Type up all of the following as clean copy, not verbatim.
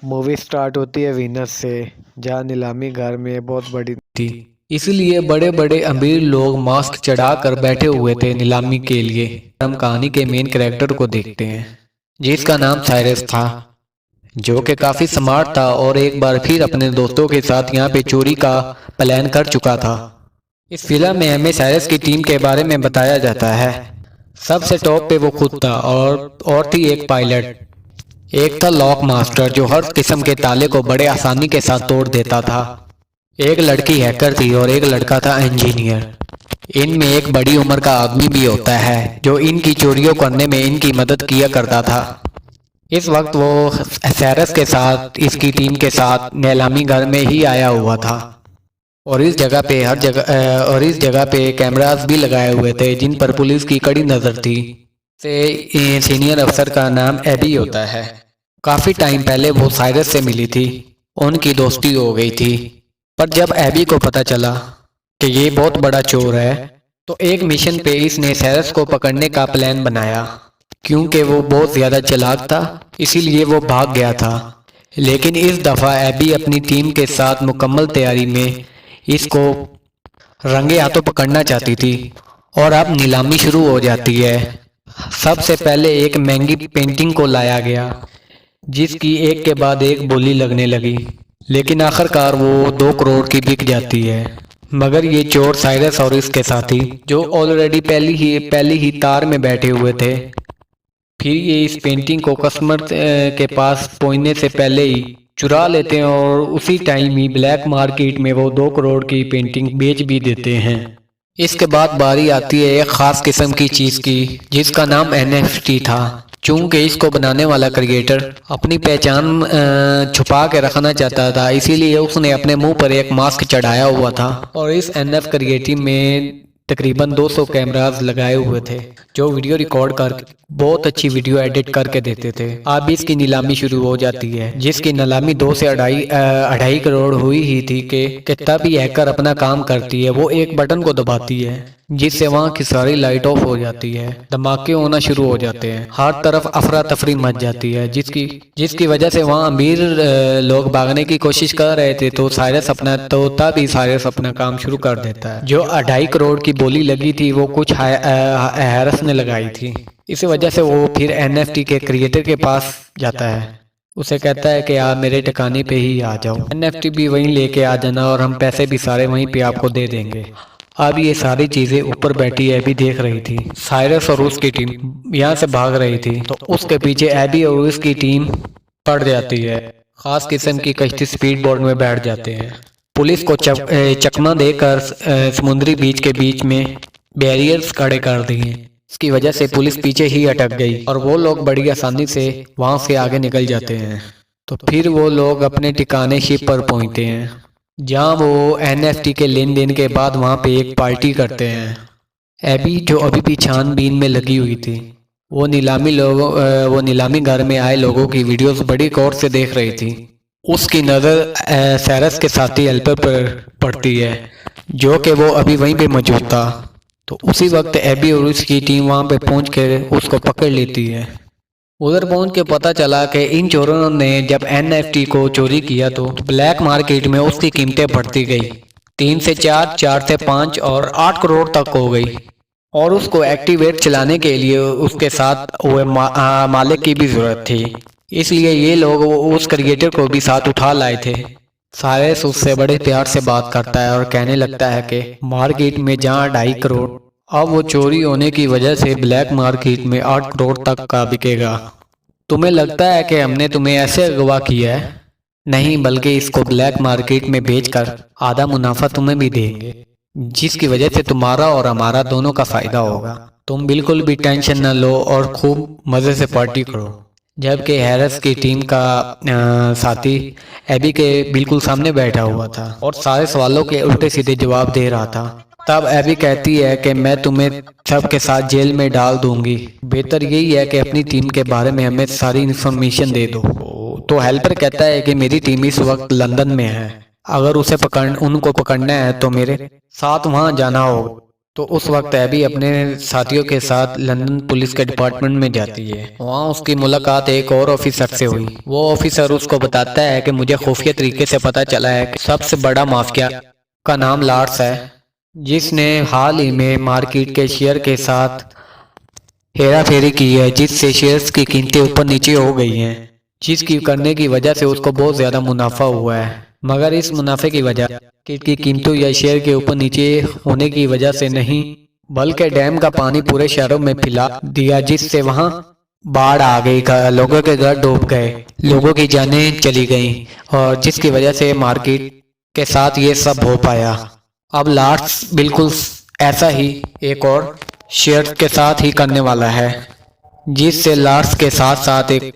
Movie start होती है Venus से, जहाँ नीलामी घर में बहुत बड़ी थी। इसलिए बड़े बड़े अमीर लोग मास्क चढ़ाकर बैठे हुए थे नीलामी के लिए। हम कहानी के मेन कैरेक्टर को देखते हैं जिसका नाम साइरस था, जो कि काफी स्मार्ट था और एक बार फिर अपने दोस्तों के साथ यहाँ पे चोरी का प्लान कर चुका था। इस फिल्म में हमें साइरस की टीम के बारे में बताया जाता है। सबसे टॉप पे वो खुद था और थी एक पायलट। एक था लॉक मास्टर जो हर किस्म के ताले को बड़े आसानी के साथ तोड़ देता था। एक लड़की हैकर थी और एक लड़का था इंजीनियर। इनमें एक बड़ी उम्र का आदमी भी होता है जो इनकी चोरियों करने में इनकी मदद किया करता था। इस वक्त वो सैरस के साथ इसकी टीम के साथ नीलामी घर में ही आया हुआ था और इस जगह पे कैमरास भी लगाए हुए थे जिन पर पुलिस की कड़ी नजर थी। से सीनियर अफसर का नाम एबी होता है। काफी टाइम पहले वो साइरस से मिली थी, उनकी दोस्ती हो गई थी। पर जब एबी को पता चला कि ये बहुत बड़ा चोर है तो एक मिशन पे इसने साइरस को पकड़ने का प्लान बनाया। क्योंकि वो बहुत ज्यादा चालाक था इसीलिए वो भाग गया था। लेकिन इस दफा एबी अपनी टीम के साथ मुकम्मल तैयारी में इसको रंगे हाथों पकड़ना चाहती थी और अब नीलामी शुरू हो जाती है। सबसे पहले एक महंगी पेंटिंग को लाया गया जिसकी एक के बाद एक बोली लगने लगी, लेकिन आखिरकार वो 2 करोड़ की बिक जाती है। मगर ये चोर साइरस और इसके साथी जो ऑलरेडी पहली ही तार में बैठे हुए थे, फिर ये इस पेंटिंग को कस्टमर के पास पहुंचने से पहले ही चुरा लेते हैं और उसी टाइम ही ब्लैक मार्केट में वो 2 करोड़ की पेंटिंग बेच भी देते हैं। इसके बाद बारी आती है एक खास किस्म की चीज की जिसका नाम एनएफटी था। चूंकि इसको बनाने वाला क्रिएटर अपनी पहचान छुपा के रखना चाहता था इसीलिए उसने अपने मुंह पर एक मास्क चढ़ाया हुआ था और इस एनएफ क्रिएटिव में तकरीबन 200 कैमरास लगाए हुए थे जो वीडियो रिकॉर्ड कर बहुत अच्छी वीडियो एडिट करके देते थे। अब इसकी नीलामी शुरू हो जाती है जिसकी नीलामी 2 से अढ़ाई करोड़ हुई ही थी कि तब ही हैकर अपना काम करती है। वो एक बटन को दबाती है जिससे वहाँ की सारी लाइट ऑफ हो जाती है, धमाके होना शुरू हो जाते हैं, हर तरफ अफरा तफरी मच जाती है जिसकी वजह से वहाँ अमीर लोग भागने की कोशिश कर रहे थे तो तब ही साइरस अपना काम शुरू कर देता है। जो 2.5 करोड़ की बोली लगी थी वो कुछ हैरस ने लगाई थी। इस वजह से वो फिर एनएफटी के क्रिएटर के पास जाता है, उसे कहता है कि आप मेरे ठिकाने पे ही आ जाओ, एनएफटी भी वहीं लेके आ जाना और हम पैसे भी सारे वहीं पे आपको दे देंगे। अब ये सारी चीजें ऊपर बैठी एबी देख रही थी। साइरस और उसकी टीम यहाँ से भाग रही थी तो उसके पीछे एबी और उसकी टीम पड़ जाती है। खास किस्म की कश्ती स्पीड बोट में बैठ जाते हैं। पुलिस को चकमा देकर समुद्री बीच के बीच में बैरियर्स खड़े कर दिए। इसकी वजह से पुलिस पीछे ही अटक गई और वो लोग बड़ी आसानी से वहां से आगे निकल जाते हैं। तो फिर वो लोग अपने ठिकाने शिप पर पहुंचते हैं जहां वो एनएफटी के लेन देन के बाद वहां पे एक पार्टी करते हैं। एबी जो अभी भी छानबीन में लगी हुई थी वो नीलामी घर में आए लोगों की वीडियोस बड़ी गौर से देख रही थी। उसकी नज़र सैरस के साथी हेल्पर पर पड़ती है जो कि वो अभी वहीं पे मौजूद था। तो उसी वक्त एबी और उसकी टीम वहां पे पहुंच कर उसको पकड़ लेती है। उधर पहुंच के पता चला कि इन चोरों ने जब एनएफटी को चोरी किया तो ब्लैक मार्केट में उसकी कीमतें बढ़ती गई, 3 से 4, 4 से 5 और 8 करोड़ तक हो गई। और उसको एक्टिवेट चलाने के लिए उसके साथ वो मालिक की भी जरूरत थी, इसलिए ये लोग उस क्रिएटर को भी साथ उठा लाए थे। साइरस उससे बड़े प्यार से बात करता है और कहने लगता है कि मार्केट में जहाँ 2.5 करोड़, अब वो चोरी होने की वजह से ब्लैक मार्केट में 8 करोड़ तक का बिकेगा। तुम्हें लगता है कि हमने तुम्हें ऐसे अगवा किया है? नहीं, बल्कि इसको ब्लैक मार्केट में बेचकर आधा मुनाफा तुम्हें भी देंगे जिसकी वजह से तुम्हारा और हमारा दोनों का फायदा होगा। तुम बिल्कुल भी टेंशन न लो और खूब मजे से पार्टी करो। जबकि हैरस की टीम का साथी एबी के बिल्कुल सामने बैठा हुआ था और सारे सवालों के उल्टे सीधे जवाब दे रहा था। तब एबी कहती है कि मैं तुम्हें सब के साथ जेल में डाल दूंगी, बेहतर यही है कि अपनी टीम के बारे में हमें सारी इन्फॉर्मेशन दे दो। तो हेल्पर कहता है कि मेरी टीम इस वक्त लंदन में है, अगर उनको पकड़ना है तो मेरे साथ वहां जाना होगा। तो उस वक्त एबी अपने साथियों के साथ लंदन पुलिस के डिपार्टमेंट में जाती है। वहाँ उसकी मुलाकात एक और ऑफिसर से हुई। वो ऑफिसर उसको बताता है कि मुझे खुफिया तरीके से पता चला है कि सबसे बड़ा माफिया का नाम लार्स है, जिसने हाल ही में मार्केट के शेयर के साथ हेरा फेरी की है, जिससे शेयर्स की कीमतें ऊपर नीचे हो गई हैं, जिसकी करने की वजह से उसको बहुत ज्यादा मुनाफा हुआ है। मगर इस मुनाफे की वजह मार्केट की कीमतों या शेयर के ऊपर नीचे होने की वजह से नहीं, बल्कि डैम का पानी पूरे शहरों में फैला दिया, जिससे वहां बाढ़ आ गई, लोगों के घर डूब गए, लोगों की जानें चली गईं, और जिसकी वजह से मार्केट के साथ ये सब हो पाया। अब लार्स बिल्कुल ऐसा ही एक और शेयर के साथ ही करने वाला है, जिससे लार्स के साथ साथ एक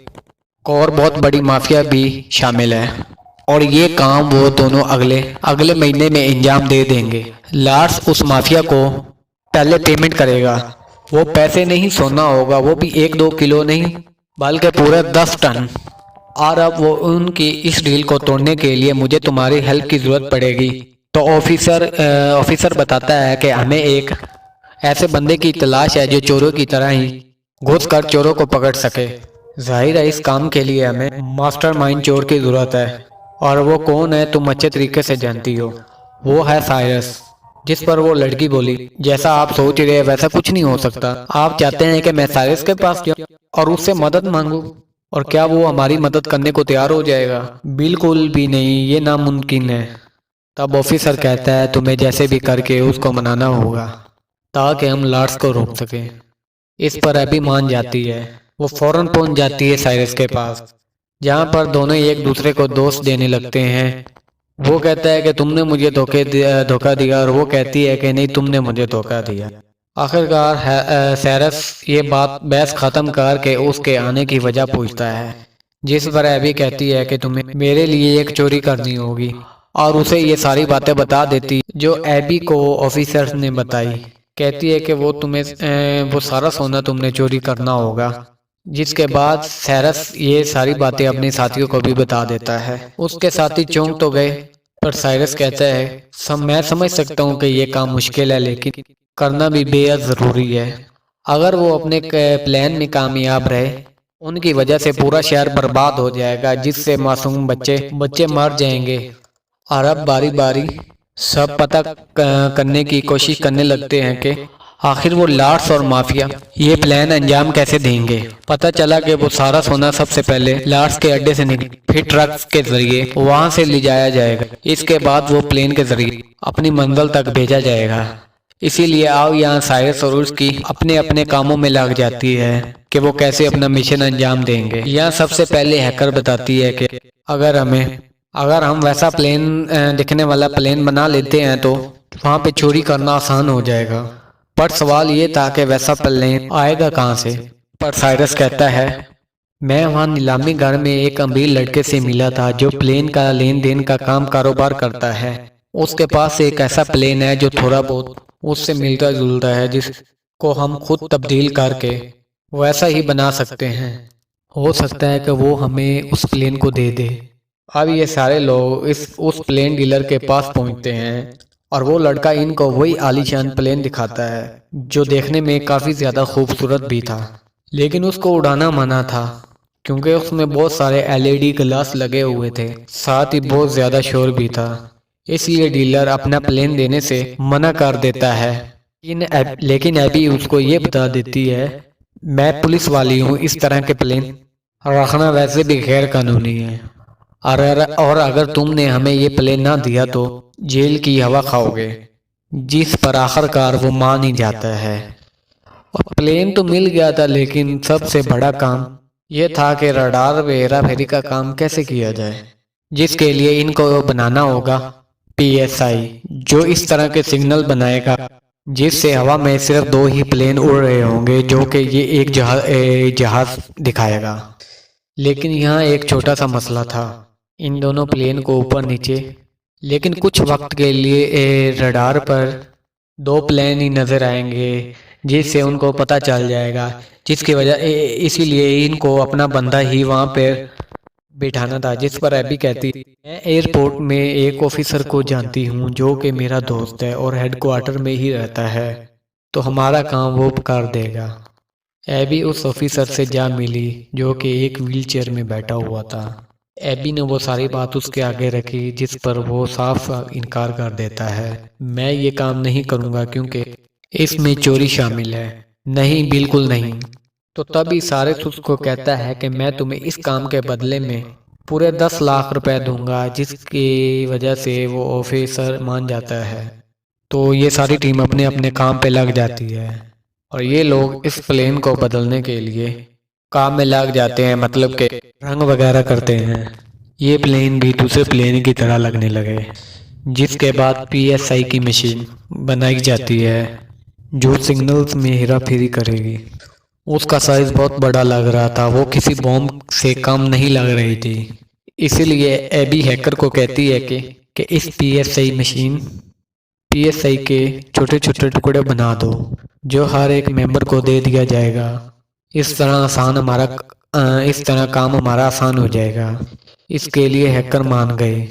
और बहुत बड़ी माफिया भी शामिल है, और ये काम वो दोनों अगले महीने में अंजाम दे देंगे। लार्स उस माफिया को पहले पेमेंट करेगा। वो पैसे नहीं, सोना होगा, वो भी 1-2 किलो नहीं बल्कि पूरे 10 टन। और अब वो उनकी इस डील को तोड़ने के लिए मुझे तुम्हारी हेल्प की जरूरत पड़ेगी। तो ऑफिसर बताता है कि हमें एक ऐसे बंदे की तलाश है जो चोरों की तरह ही घुस कर चोरों को पकड़ सके। जाहिर है इस काम के लिए हमें मास्टरमाइंड चोर की जरूरत है, और वो कौन है तुम अच्छे तरीके से जानती हो। वो है साइरस। जिस पर वो लड़की बोली, जैसा आप सोच रहे हैं वैसा कुछ नहीं हो सकता। आप चाहते हैं कि मैं साइरस के पास जाऊं और उससे मदद मांगू, और क्या वो हमारी मदद करने को तैयार हो जाएगा? बिल्कुल भी नहीं, ये नामुमकिन है। तब ऑफिसर कहता है तुम्हें जैसे भी करके उसको मनाना होगा ताकि हम लार्स को रोक सकें। इस पर अभी मान जाती है। वो फौरन पहुंच जाती है साइरस के पास, जहाँ पर दोनों एक दूसरे को दोष देने लगते हैं। वो कहता है कि तुमने मुझे धोखा दिया, और वो कहती है कि नहीं, तुमने मुझे धोखा दिया। आखिरकार साइरस ये बहस खत्म करके उसके आने की वजह पूछता है, जिस पर एबी कहती है कि तुम्हें मेरे लिए एक चोरी करनी होगी, और उसे ये सारी बातें बता देती जो एबी को ऑफिसर ने बताई। कहती है कि वो सारा सोना तुमने चोरी करना होगा। जिसके बाद साइरस ये सारी बातें अपने साथियों को भी बता देता है। उसके साथी चौंक तो गए, पर साइरस कहता है मैं समझ सकता हूँ कि ये काम मुश्किल है, लेकिन करना भी बेहद जरूरी है। अगर वो अपने प्लान में कामयाब रहे, उनकी वजह से पूरा शहर बर्बाद हो जाएगा, जिससे मासूम बच्चे मर जाएंगे। और अब बारी बारी सब पता करने की कोशिश करने लगते हैं कि आखिर वो लार्स और माफिया ये प्लान अंजाम कैसे देंगे। पता चला कि वो सारा सोना सबसे पहले लार्स के अड्डे से निकल फिर ट्रक के जरिए वहां से ले जाया जाएगा। इसके बाद वो प्लेन के जरिए अपनी मंजिल तक भेजा जाएगा। इसीलिए आओ यहाँ साइरस और उसकी अपने अपने कामों में लग जाती है कि वो कैसे अपना मिशन अंजाम देंगे। यहाँ सबसे पहले हैकर बताती है कि अगर हम वैसा दिखने वाला प्लेन बना लेते हैं तो वहाँ पे चोरी करना आसान हो जाएगा। पर सवाल ये था कि वैसा प्लेन आएगा कहाँ से। पर साइरस कहता है मैं वहाँ नीलामी घर में एक अमीर लड़के से मिला था जो प्लेन का लेन देन का कारोबार करता है। उसके पास एक ऐसा प्लेन है जो थोड़ा बहुत उससे मिलता जुलता है, जिसको हम खुद तब्दील करके वैसा ही बना सकते हैं। हो सकता है कि वो हमें उस प्लेन को दे दे। अब ये सारे लोग उस प्लेन डीलर के पास पहुंचते हैं, और वो लड़का इनको वही आलीशान प्लेन दिखाता है जो देखने में काफी ज्यादा खूबसूरत भी था, लेकिन उसको उड़ाना मना था क्योंकि उसमें बहुत सारे एलईडी ग्लास लगे हुए थे, साथ ही बहुत ज्यादा शोर भी था। इसलिए डीलर अपना प्लेन देने से मना कर देता है। लेकिन एबी उसको ये बता देती है मैं पुलिस वाली हूँ, इस तरह के प्लेन रखना वैसे भी गैर कानूनी है, और अगर तुमने हमें ये प्लेन ना दिया तो जेल की हवा खाओगे। जिस पर आखिरकार वो मान ही जाता है, और प्लेन तो मिल गया था, लेकिन सबसे बड़ा काम यह था कि रडार व हेरा फेरी का काम कैसे किया जाए, जिसके लिए इनको बनाना होगा PSI, जो इस तरह के सिग्नल बनाएगा जिससे हवा में सिर्फ 2 ही प्लेन उड़ रहे होंगे, जो कि ये एक जहाज दिखाएगा। लेकिन यहाँ एक छोटा सा मसला था, इन दोनों प्लेन को ऊपर नीचे, लेकिन कुछ वक्त के लिए रडार पर 2 प्लेन ही नजर आएंगे, जिससे उनको पता चल जाएगा, जिसकी वजह इसीलिए इनको अपना बंदा ही वहां पर बिठाना था। जिस पर एबी कहती मैं एयरपोर्ट में एक ऑफिसर को जानती हूँ जो कि मेरा दोस्त है और हेडक्वार्टर में ही रहता है। तो हमारा काम वो कर देगा। एबी उस ऑफिसर से जा मिली जो कि एक व्हीलचेयर में बैठा हुआ था। एबी ने वो सारी बात उसके आगे रखी जिस पर वो साफ इनकार कर देता है। मैं ये काम नहीं करूँगा क्योंकि इसमें चोरी शामिल है। नहीं, बिल्कुल नहीं। तो तभी सारिस उसको कहता है कि मैं तुम्हें इस काम के बदले में पूरे 10 लाख रुपए दूंगा, जिसकी वजह से वो ऑफिसर मान जाता है। तो ये सारी टीम अपने अपने काम पे लग जाती है और ये लोग इस प्लेन को बदलने के लिए काम में लग जाते हैं, मतलब कि रंग वगैरह करते हैं। ये प्लेन भी दूसरे प्लेन की तरह लगने लगे, जिसके बाद पीएसआई की मशीन बनाई जाती है जो सिग्नल्स में हेरा फेरी करेगी। उसका साइज बहुत बड़ा लग रहा था, वो किसी बॉम्ब से कम नहीं लग रही थी। इसीलिए एबी हैकर को कहती है कि इस पीएसआई के छोटे छोटे टुकड़े बना दो जो हर एक मेंबर को दे दिया जाएगा। इस तरह काम हमारा आसान हो जाएगा। इसके लिए हैकर मान गए।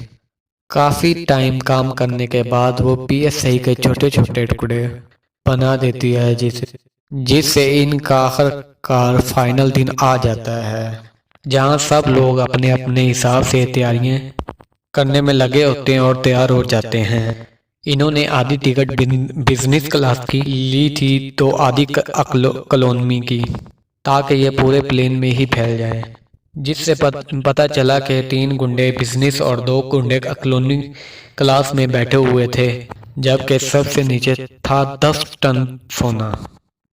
काफी टाइम काम करने के बाद वो पीएसआई के छोटे छोटे टुकड़े बना देती है जिससे इनका आखिरकार फाइनल दिन आ जाता है, जहां सब लोग अपने अपने हिसाब से तैयारियां करने में लगे होते हैं और तैयार हो जाते हैं। इन्होंने आधी टिकट बिजनेस क्लास की ली थी तो आधी इकोनॉमी की, ताकि ये पूरे प्लेन में ही फैल जाए। जिससे पता चला कि 3 गुंडे बिजनेस और 2 गुंडे इकोनॉमी क्लास में बैठे हुए थे, जबकि सबसे नीचे था 10 टन सोना।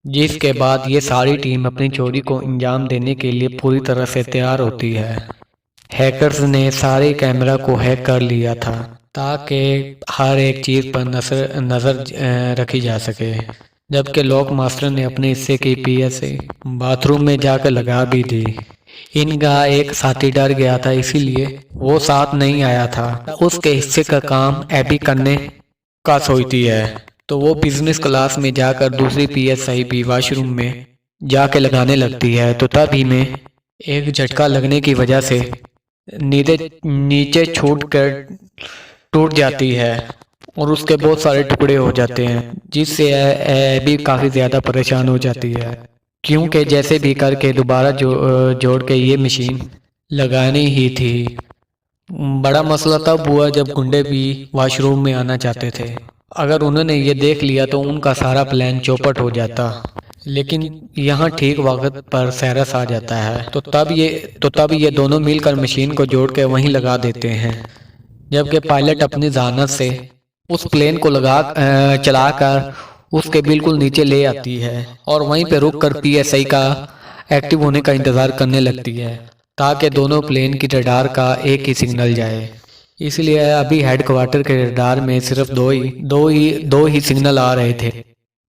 जिसके बाद ये सारी टीम अपनी चोरी को अंजाम देने के लिए पूरी तरह से तैयार होती है। हैकर्स ने सारे कैमरा को हैक कर लिया था ताकि हर एक चीज़ पर नज़र रखी जा सके, जबकि लॉक मास्टर ने अपने हिस्से की पीएसए बाथरूम में जाकर लगा भी दी। इनका एक साथी डर गया था, इसीलिए वो साथ नहीं आया था। उसके हिस्से का काम एबी करने का सोचती है, तो वो बिजनेस क्लास में जाकर दूसरी पीएसआई भी वॉशरूम में जाके लगाने लगती है। तो तभी में एक झटका लगने की वजह से नीचे छूट कर टूट जाती है और उसके बहुत सारे टुकड़े हो जाते हैं, जिससे एबी काफ़ी ज़्यादा परेशान हो जाती है, क्योंकि जैसे भी करके दोबारा जोड़ के ये मशीन लगानी ही थी। बड़ा मसला तब हुआ जब गुंडे भी वॉशरूम में आना चाहते थे। अगर उन्होंने ये देख लिया तो उनका सारा प्लान चौपट हो जाता। लेकिन यहाँ ठीक वक्त पर साइरस आ जाता है, तो तब ये दोनों मिलकर मशीन को जोड़ के वहीं लगा देते हैं, जबकि पायलट अपनी जहानत से उस प्लेन को चलाकर उसके बिल्कुल नीचे ले आती है और वहीं पे रुक कर पीएसआई का एक्टिव होने का इंतज़ार करने लगती है, ताकि दोनों प्लेन की रडार का एक ही सिग्नल जाए। इसलिए अभी हेडक्वार्टर के रडार में सिर्फ दो ही सिग्नल आ रहे थे,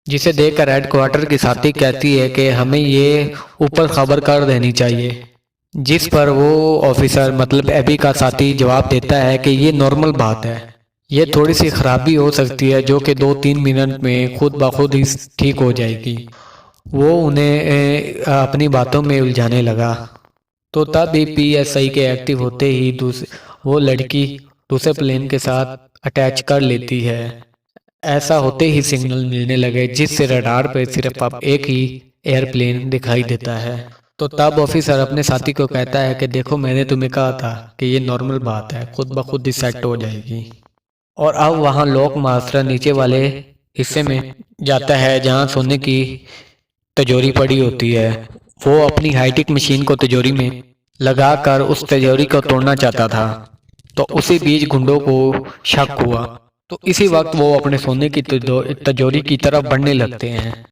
जिसे देखकर हेडक्वार्टर की साथी कहती है कि हमें ये ऊपर खबर कर देनी चाहिए। जिस पर वो ऑफिसर मतलब एबी का साथी जवाब देता है कि ये नॉर्मल बात है, ये थोड़ी सी खराबी हो सकती है जो कि 2-3 मिनट में खुद ब खुद ही ठीक हो जाएगी। वो उन्हें अपनी बातों में उलझाने लगा। तो तभी पीएसआई के एक्टिव होते ही वो लड़की दूसरे प्लेन के साथ अटैच कर लेती है। ऐसा होते ही सिग्नल मिलने लगे, जिससे रडार पर सिर्फ अब एक ही एयरप्लेन दिखाई देता है। तो तब ऑफिसर अपने साथी को कहता है कि देखो, मैंने तुम्हें कहा था कि ये नॉर्मल बात है, खुद ब खुद ही सेट हो जाएगी। और अब वहाँ लॉक मास्टर नीचे वाले हिस्से में जाता है जहाँ सोने की तिजोरी पड़ी होती है। वो अपनी हाईटेक मशीन को तिजोरी में लगाकर उस तिजोरी को तोड़ना चाहता था, तो उसी बीच गुंडों को शक हुआ। तो इसी वक्त वो अपने सोने की तिजोरी की तरफ बढ़ने लगते हैं।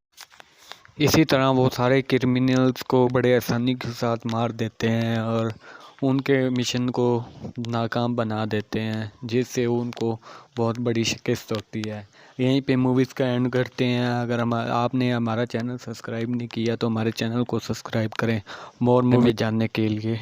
इसी तरह वो सारे क्रिमिनल्स को बड़े आसानी के साथ मार देते हैं और उनके मिशन को नाकाम बना देते हैं, जिससे उनको बहुत बड़ी शिकस्त होती है। यहीं पे मूवीज़ का एंड करते हैं। अगर आपने हमारा चैनल सब्सक्राइब नहीं किया तो हमारे चैनल को सब्सक्राइब करें मोर मूवी जानने के लिए।